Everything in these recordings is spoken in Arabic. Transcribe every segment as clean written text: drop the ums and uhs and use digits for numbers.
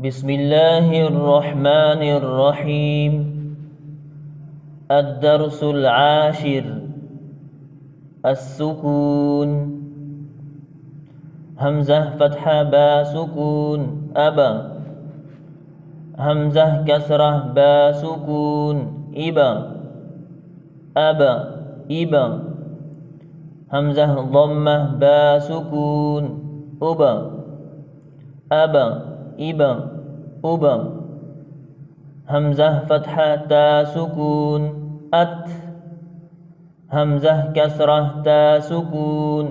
بسم الله الرحمن الرحيم. الدرس العاشر: السكون. همزة فتحة با سكون أبا. همزة كسرة با سكون إبا أبا إبا. همزة ضمة با سكون أبا أبا إبا أبا. همزة فتحة تا سكون أت. همزة كسرة تا سكون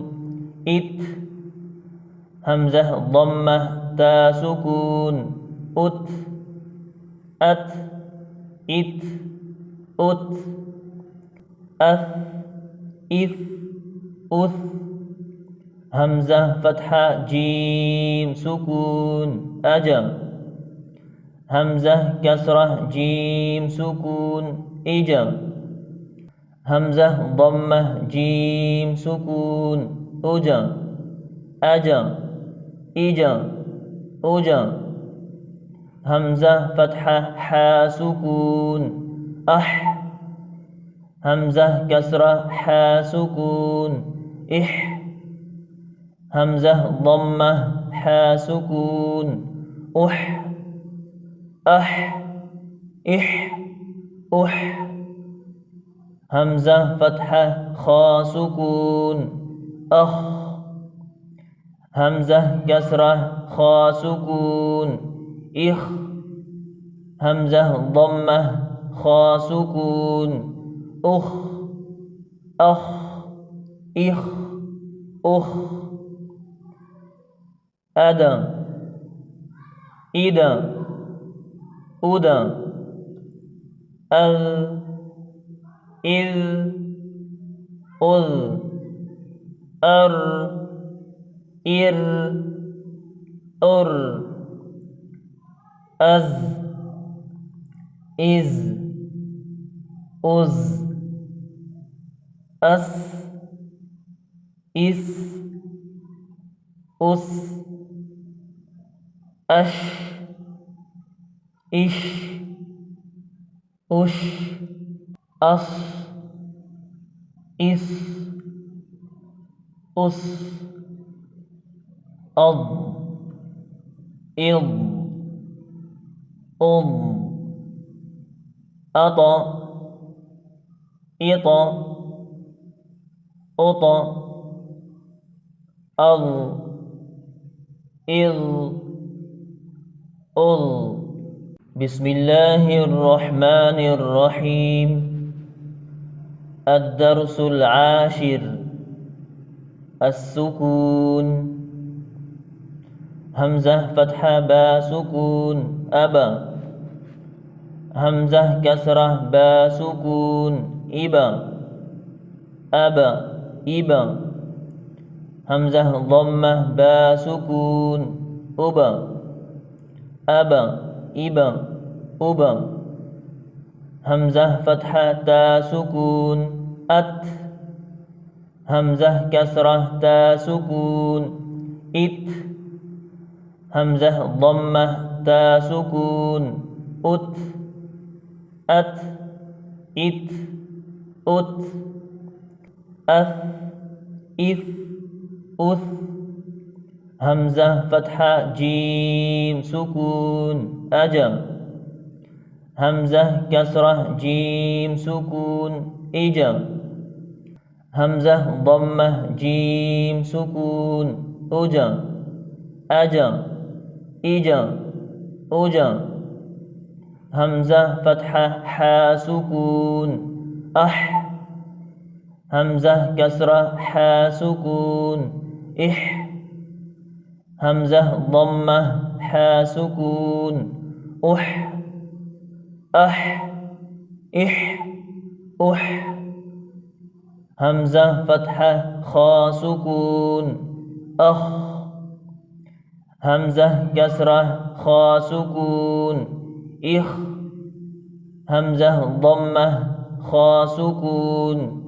إت. همزة ضمة تا سكون أت أت إت أت. أث إث أث. همزة فتحة جيم سكون أجم. همزة كسرة جيم سكون إجم. همزة ضمة جيم سكون أجم أجم إجم أجم. همزة فتحة حا سكون أح. همزة كسرة حا سكون إح. همزة ضمة حا سكون أح أح إح أح. همزة فتحة خا سكون أخ. همزة كسرة خا سكون إخ. همزة ضمة خا سكون أخ أخ إخ أخ. أدم إدم أدم أذ إذ أذ أر إر أر أز إز أز أس إس أس أش إش أش أص إس أس أض إض أض أطى إط أط أض إض أض. بسم الله الرحمن الرحيم. الدرس العاشر: السكون. همزة فتحة با سكون أبا. همزة كسرة با سكون إبا أبا إبا. همزة ضمة با سكون أبا أبا إبا أبا. همزة فتحة تا سكون أت. همزة كسرة تا سكون إت. همزة ضمة تا سكون أت أت إت أت. أث إث أث. همزة فتحة جيم سكون أجم. همزة كسرة جيم سكون إجم. همزة ضمة جيم سكون أجم أجم إجم أجم. همزة فتحة حا سكون أح. همزة كسرة حا سكون إح. همزة ضمة حا سكون أح أح إح أح. همزة فتحة خا سكون أخ. همزة كسرة خا سكون إخ. همزة ضمة خا سكون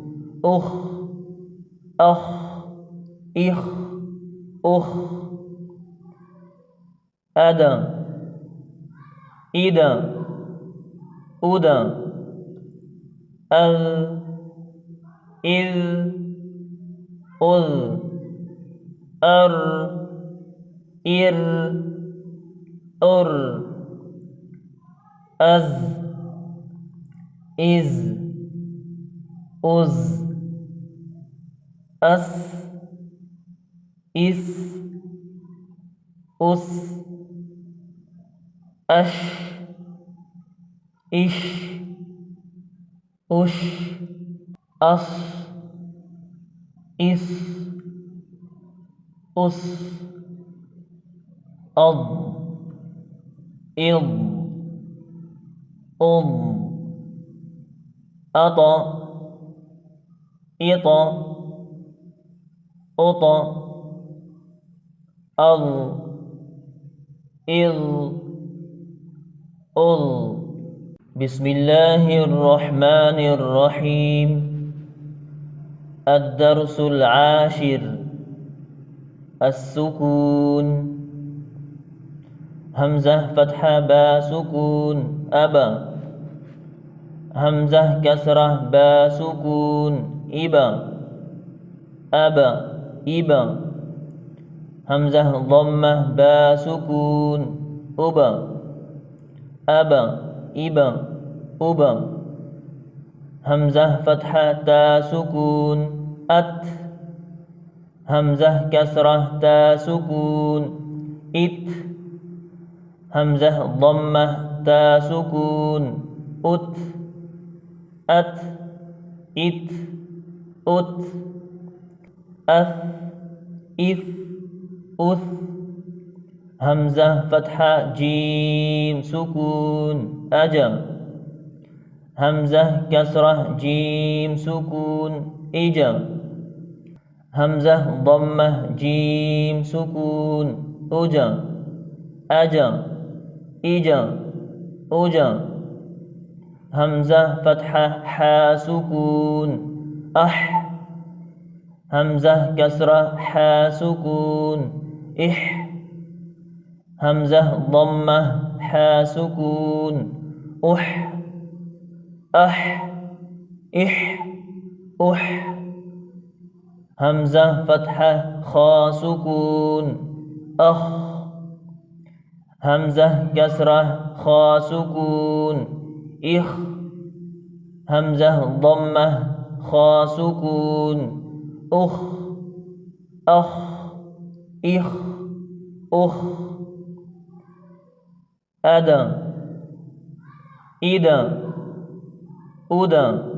أخ أخ إخ أخ. أدم إذا أذا ال إذ أذ أر إر أر أز إز أز أس إس أس أش إش أش أص إس أس أض إض أض أطى إطى أطى أض إض أض بسم الله الرحمن الرحيم الدرس العاشر السكون همزة فتحة با سكون أبا همزة كسرة با سكون إبا أبا إبا همزة ضمة با سكون أبا أبا إبا أبا همزة فتحة تا سكون أت همزة كسرة تا سكون إت همزة ضمة تا سكون أت أت إت أت أث إث أث همزة فتحة جيم سكون أجا همزة كسرة جيم سكون إجا همزة ضمة جيم سكون أجا أجا إجا أجا همزة فتحة حا سكون أح همزة كسرة حا سكون إح همزة ضمة حا سكون أح أح إح أح همزة فتحة خا سكون أخ همزة كسرة خا سكون إخ همزة ضمة خا سكون أخ أخ إخ أخ أدا إذا أدا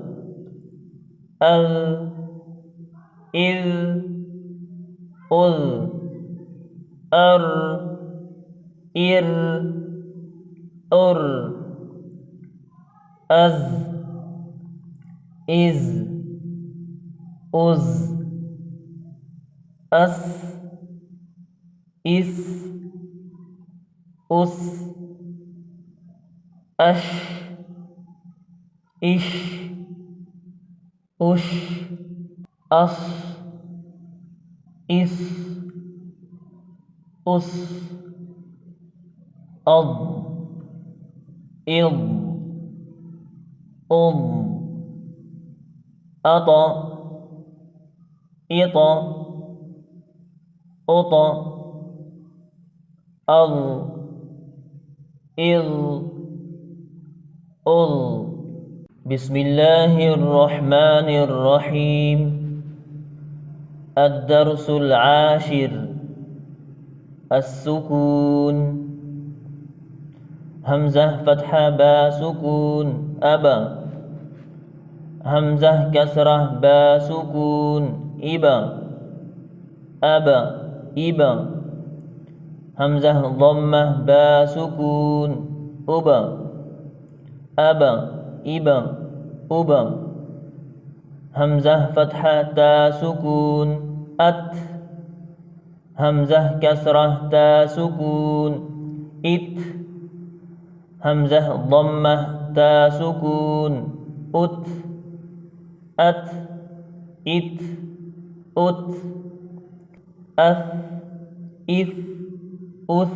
ال إذ أذ أر إر أر أز إز أز أس إس أس أش إش أش أص إس أس أض إض أض أطى إطى أطى أض إض أض بسم الله الرحمن الرحيم الدرس العاشر السكون همزة فتحة با سكون أبا همزة كسرة با سكون إبا أبا إبا همزة ضمة با سكون أبا أبا إبا أبا همزة فتحة تا سكون أت همزة كسرة تا سكون إت همزة ضمة تا سكون أت أت إت أت أث إث أث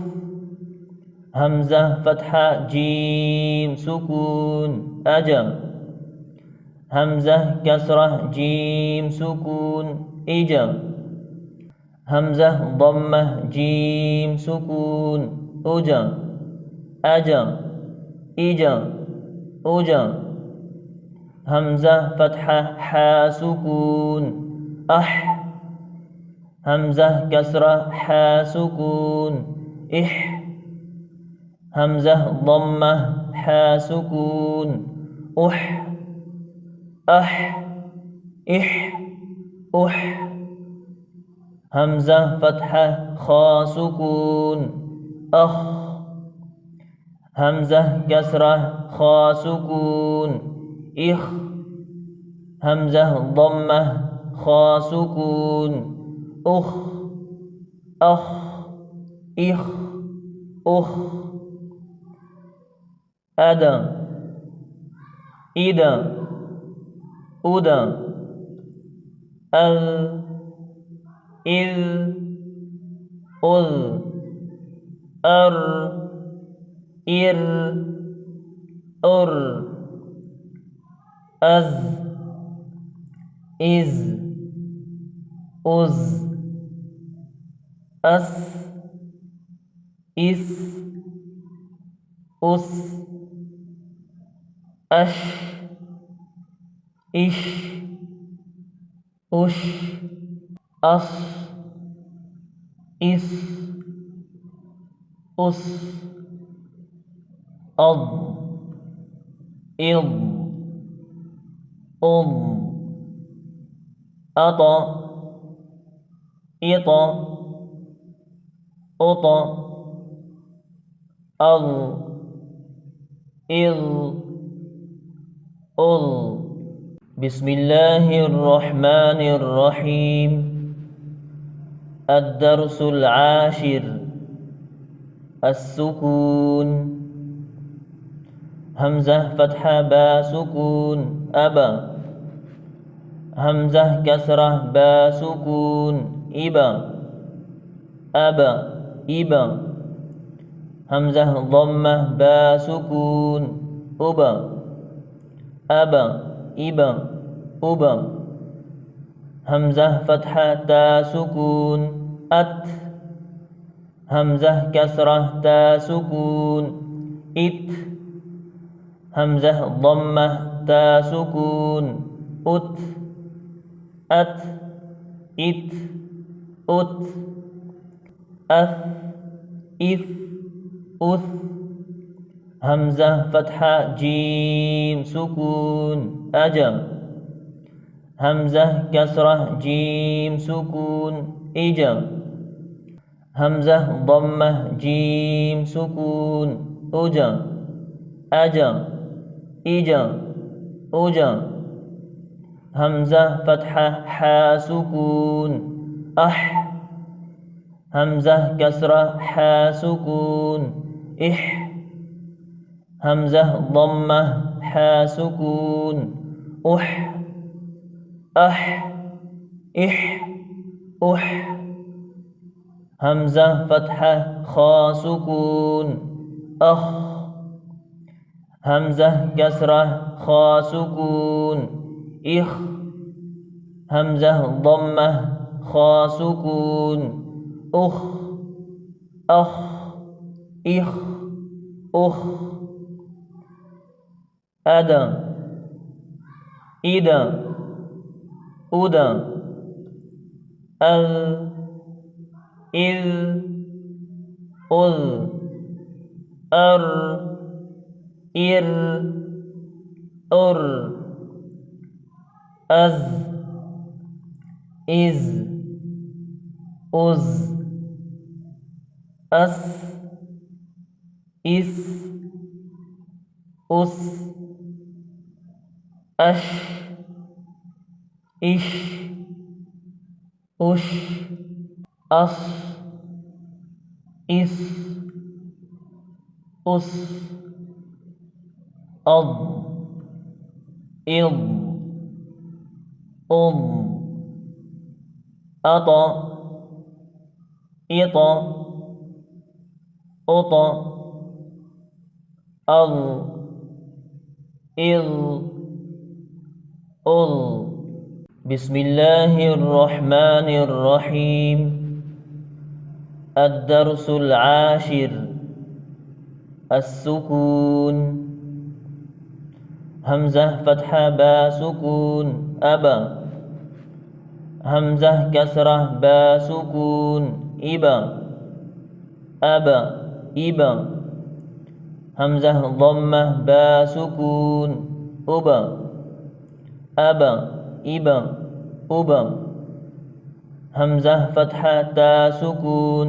همزة فتحة جيم سكون أجا. همزة كسرة جيم سكون إجا. همزة ضمة جيم سكون أجا. أجا إجا أجا. همزة فتحة حا سكون أح. همزة كسرة حا سكون إح. همزة ضمة حا سكون أح. أح إح أح. همزة فتحة خا سكون أخ. همزة كسرة خا سكون إخ. همزة ضمة خا سكون أخ. أخ إخ أخ. أدا إذا أدا ال إذ أذ أر إر أر أز إز أز أس إس أس أش إش أش أص إس أس أض إض أض أطى إطى أطى أض إض أض. بسم الله الرحمن الرحيم. الدرس العاشر السكون. همزة فتحة با سكون أبا. همزة كسرة با سكون إبا. أبا إبا. همزة ضمة با سكون أبا. أبا إبا أبا. همزة فتحة تا سكون أت. همزة كسرة تا سكون إت. همزة ضمة تا سكون أت. أت إت أت. أث إث أث. همزة فتحة جيم سكون أجا. همزة كسرة جيم سكون إجا. همزة ضمة جيم سكون أجا. أجا إجا أجا. همزة فتحة حا سكون أح. همزة كسرة حا سكون إح. همزة ضمة حا سكون أح. أح إح أح. همزة فتحة خا سكون أخ. همزة كسرة خا سكون إخ. همزة ضمة خا سكون أخ. أخ إخ أخ. أدا إذا أدا ال إذ أذ أر إر أر أز إز أز أس إس أس أش إش أش أص إس أس أض إض أض أطى إطى أطى أض إض أض. بسم الله الرحمن الرحيم. الدرس العاشر. السكون. همزة فتحة با سكون أبا. همزة كسرة با سكون إبا أبا إبا. همزة ضمة با سكون أبا أبا إبا أبا. همزة فتحة تا سكون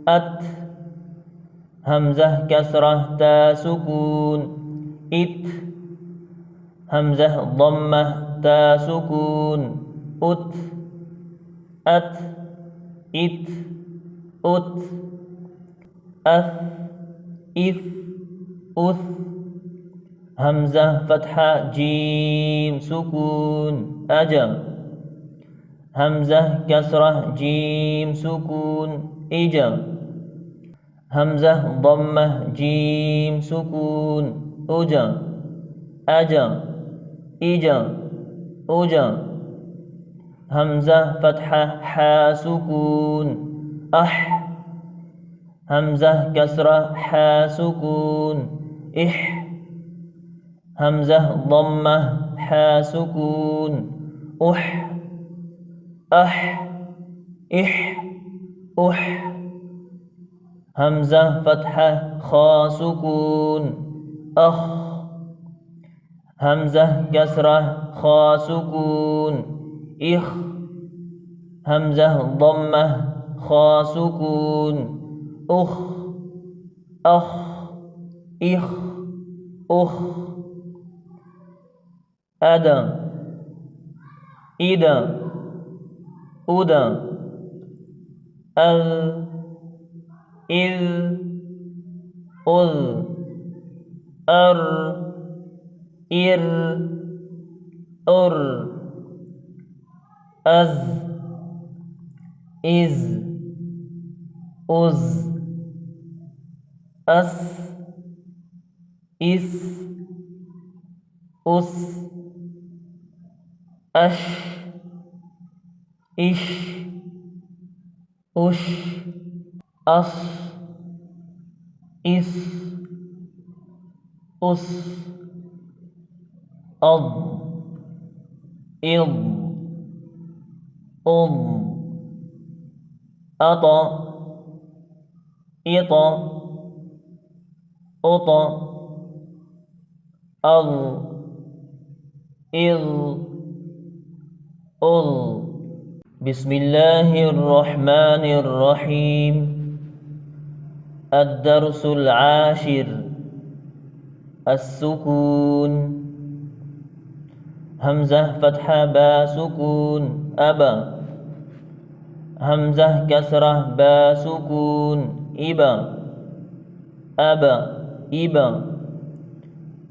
أت. همزة كسرة تا سكون إت. همزة ضمة تا سكون أت أت إت أت. أث إث أث. همزة فتحة جيم سكون أجا. همزة كسرة جيم سكون إجا. همزة ضمة جيم سكون أجا أجا إجا أجا. همزة فتحة حا سكون أح. همزة كسرة حا سكون إح. همزة ضمة حا سكون أح أح إح أح. همزة فتحة خا سكون أخ. همزة كسرة خا سكون إخ. همزة ضمة خا سكون أخ أخ إخ أخ. أدا إذا أدا أذ إذ أذ أر إر أر أز إز أز أس إس أس أش إش أش أص إس أس أض إض أض أطى إطى أطى أض إض أض. بسم الله الرحمن الرحيم. الدرس العاشر. السكون. همزة فتحة با سكون أبا. همزة كسرة با سكون إبا أبا إبا.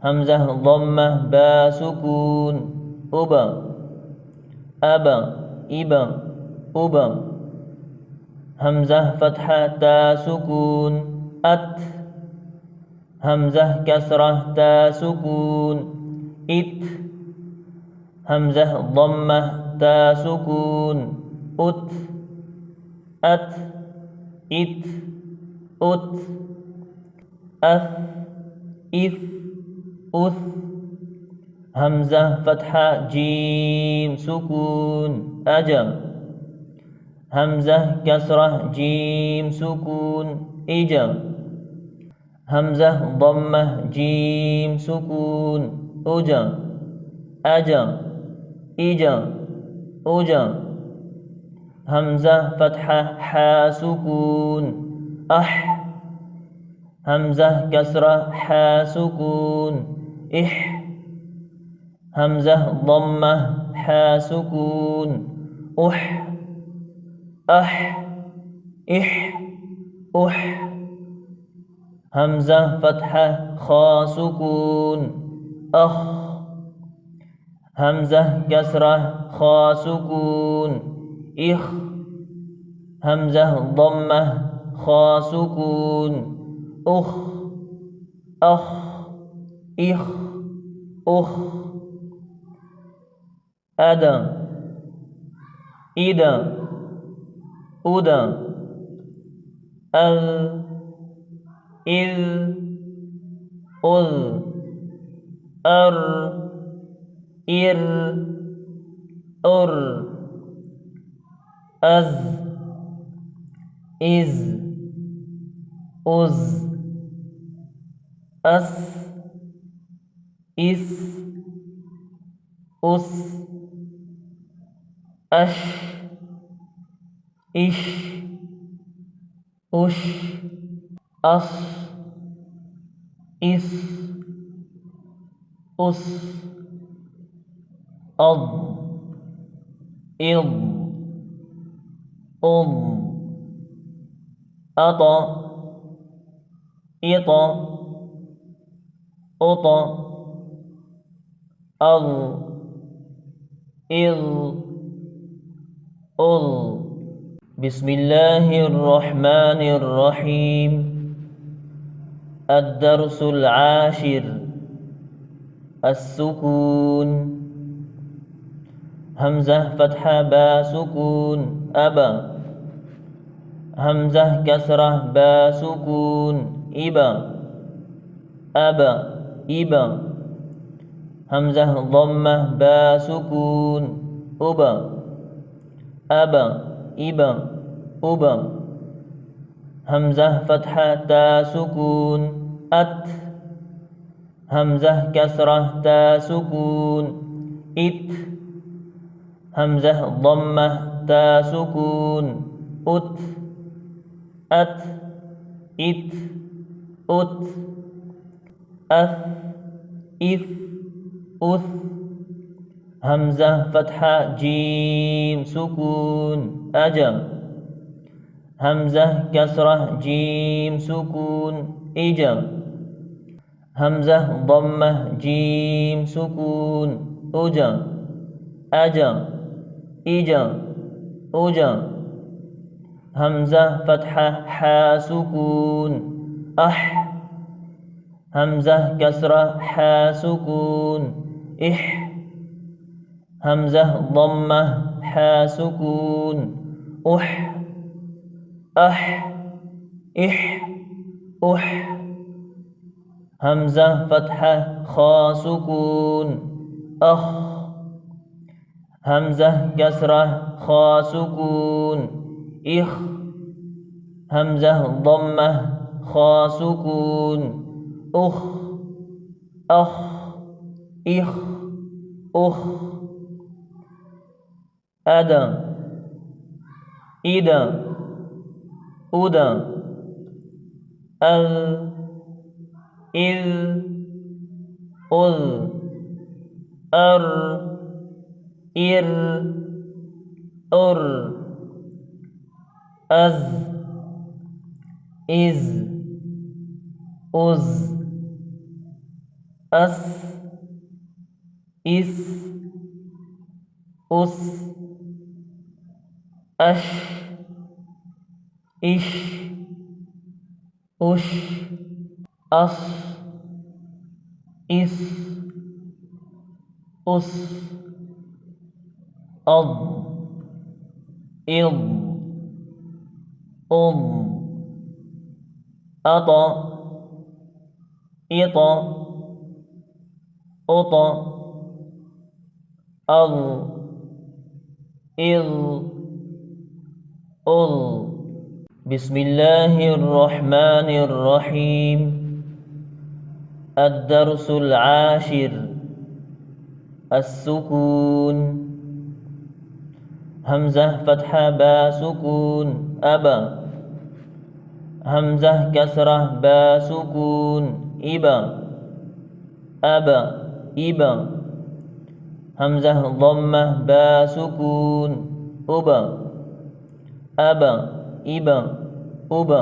همزة ضمة با سكون أبا أبا إبا أبا. همزة فتحة تا سكون أت. همزة كسرة تا سكون إت. همزة ضمة تا سكون أت أت إت أت. أث إث أث. همزة فتحة جيم سكون أجا. همزة كسرة جيم سكون إجا. همزة ضمة جيم سكون أجا أجا إجا أجا. همزة فتحة حا سكون أح. همزة كسرة حا سكون إح. همزة ضمة حا سكون أح أح إح أح. همزة فتحة خا سكون أخ. همزة كسرة خا سكون إخ. همزة ضمة خا سكون أخ أخ إخ أخ أدا إذا أدا ال إذ أذ أر إر أر أز إز أز أس إس أس أش إش أش أص إس أس أض إض أض أطى إطى أطى أض إض أض بسم الله الرحمن الرحيم الدرس العاشر السكون همزة فتحة با سكون أبا همزة كسرة با سكون إبا أبا إبا همزة ضمة با سكون أبا أبا إبا أبا همزة فتحة تا سكون أت همزة كسرة تا سكون إت همزة ضمة تا سكون أت أت إت أت أث إث أث همزة فتحة جيم سكون أجا همزة كسرة جيم سكون إجا همزة ضمة جيم سكون أجا أجا إجا أجا همزة فتحة حا سكون أح همزة كسرة حا سكون إح همزة ضمة حا سكون أح أح إح أح همزة فتحة خا سكون أخ همزة كسرة خا سكون إخ همزة ضمة خا سكون أخ أخ إخ أخ أدا إذا أدا ال إذ أذ أر إر أر أز إز أز أس إس أس أش إش أش أص إس أس أض إض أض أطى إطى أطى أض إض أض بسم الله الرحمن الرحيم الدرس العاشر السكون همزة فتحة با سكون أبا همزة كسرة با سكون إبا أبا إبا همزة ضمة با سكون أبا أبا إبا أبا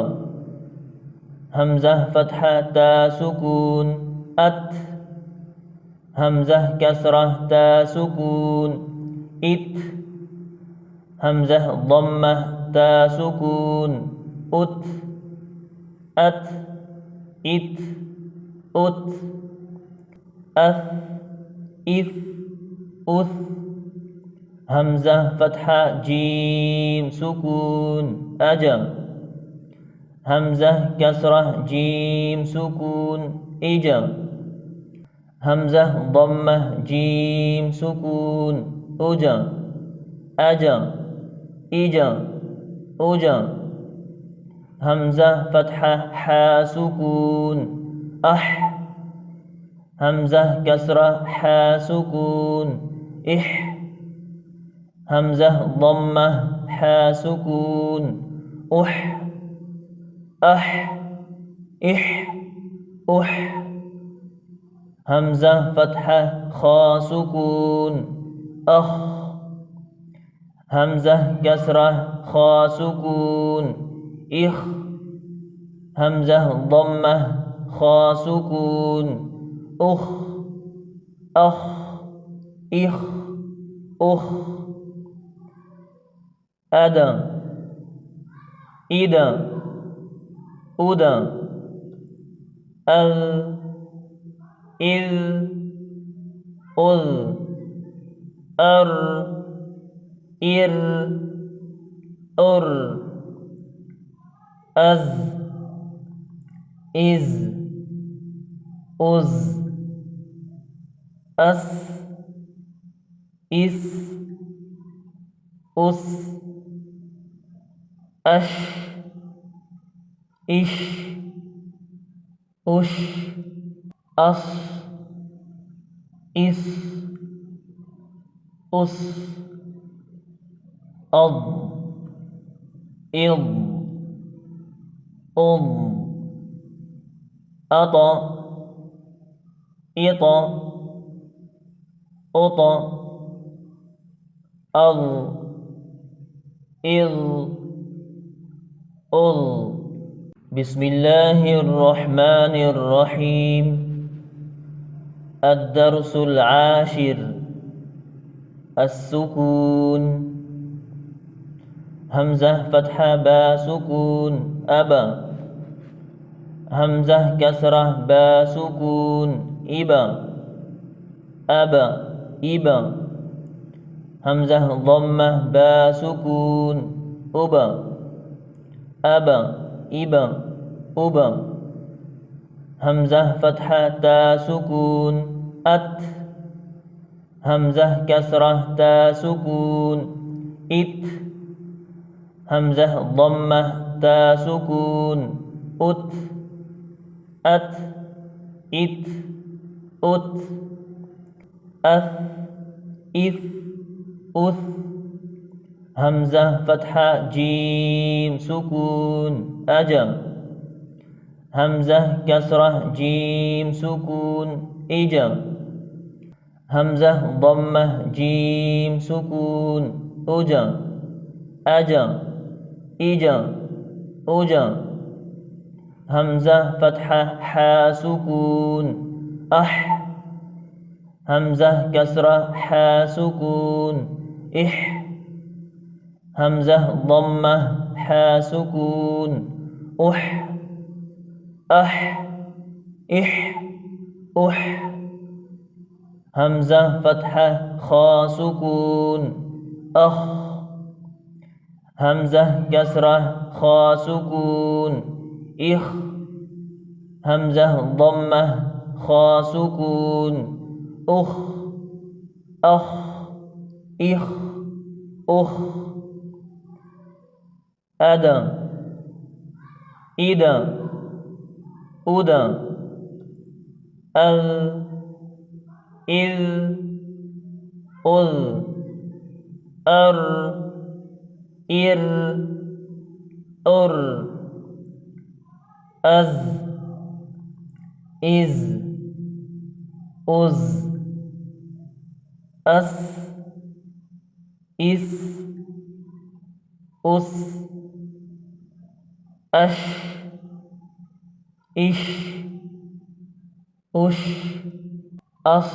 همزة فتحة تا سكون أت همزة كسرة تا سكون إت همزة ضمة تا سكون أت أت إت أت أث إث أث همزة فتحة جيم سكون أجا همزة كسرة جيم سكون إجا همزة ضمة جيم سكون أجا أجا إجا أجا همزة فتحة حا سكون أح همزة كسرة حا سكون إح همزة ضمة حا سكون أح أح إح أح همزة فتحة خا سكون أخ همزة كسرة خا سكون إخ همزة ضمة خا سكون أخ أخ إخ أخ أدا إدا أدا أذ إذ أذ أر إر أر أز إز أز أس إس أس أش إش أش أص إس أس أض إض أض أطى إطى أطى أض إض أض بسم الله الرحمن الرحيم الدرس العاشر السكون همزة فتحة با سكون أبا همزة كسرة با سكون إبا أبا إبا همزة ضمة با سكون أبا أبا إبا أبا همزة فتحة تا سكون أت همزة كسرة تا سكون إت همزة ضمة تا سكون أت أت إت أت أث إث أث همزة فتحة جيم سكون أجا همزة كسرة جيم سكون إجا همزة ضمة جيم سكون أجا أجا إجا أجا همزة فتحة حا سكون أح همزة كسرة حا سكون إح همزة ضمة حا سكون أح أح إح أح همزة فتحة خا سكون أخ همزة كسرة خا سكون إخ همزة ضمة خا سكون أخ أخ إخ أخ أدا إدا أدا أذ إذ أذ أر إر أر أز إز أز أس إس أس أش إش أش أص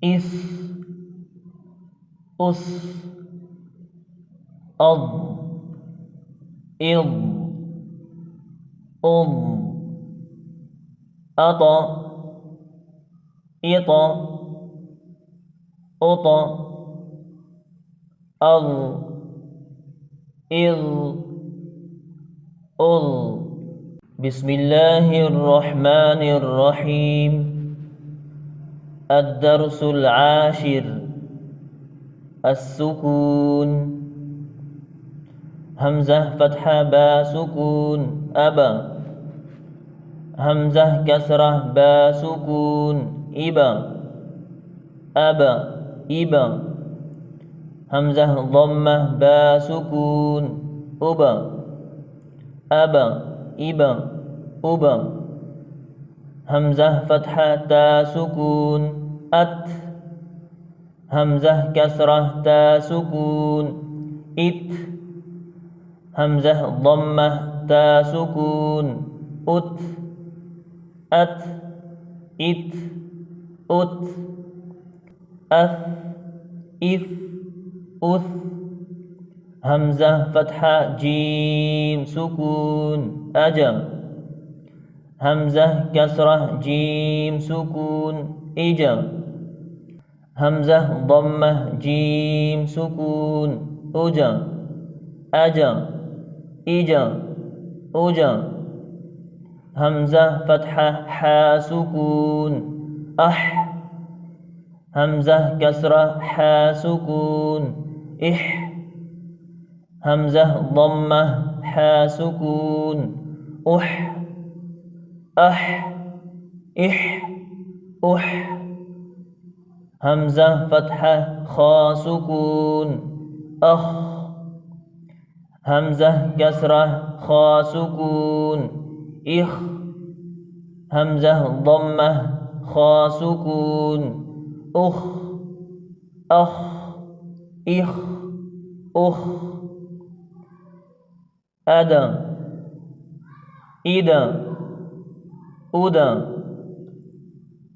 إس أس أض إض أض أطى إط أط أض إض أض. بسم الله الرحمن الرحيم. الدرس العاشر. السكون. همزة فتحة با سكون أبا. همزة كسرة با سكون إبا أبا إبا. همزة ضمة با سكون أبا أبا إبا أبا. همزة فتحة تا سكون أت. همزة كسرة تا سكون إت. همزة ضمة تا سكون أت أت إت أت. أث إث أث. همزة فتحة جيم سكون أجا. همزة كسرة جيم سكون إجا. همزة ضمة جيم سكون أجا أجا إجا أجا. همزة فتحة حا سكون أح. همزة كسرة حا سكون إح. همزة ضمة حا سكون أح أح إح أح. همزة فتحة خا سكون أخ. همزة كسرة خا سكون إخ. همزة ضمة خا سكون أخ أخ إخ أخ. أدا إدا أدا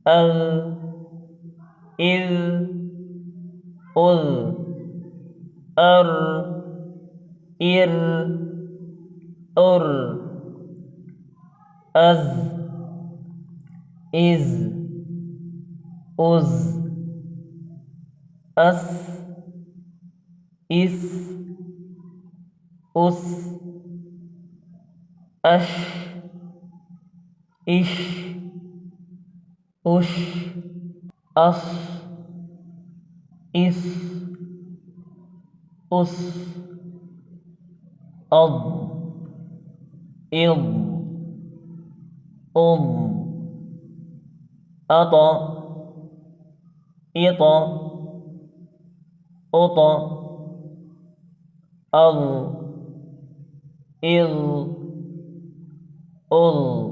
أذ إذ أذ أر إر أر أز إز أز أس إس أس أش إش أش أص إس أس أض إض أض أط إط أط أض إض أض.